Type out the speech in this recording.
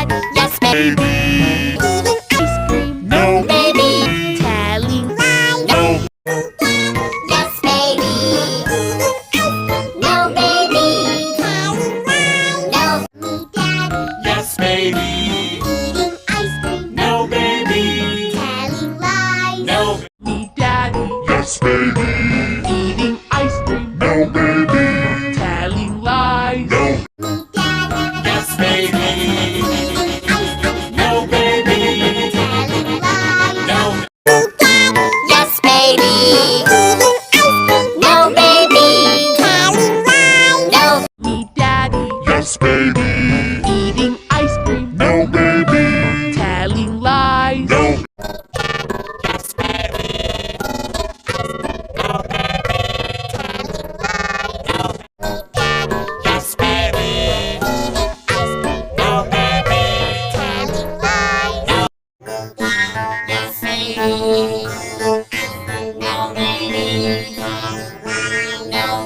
daddy, yes baby. Eating ice cream, no baby. Telling lies, no. Yes baby. No baby. Telling lies, no. Me daddy, Yes, baby. eating ice cream, No, baby. telling lies. No, Me daddy, yes, baby. eating ice cream, No, baby. telling lies. No, Me daddy, yes, baby. eating ice cream, No, baby. telling lies. No, Yes, baby. No, baby. Telling lies. No. Me daddy, yes, baby. eating ice cream, No, baby. telling lies. No, yes, baby. No, baby. No, yes, baby. No, baby. Telling lies. Yes, baby.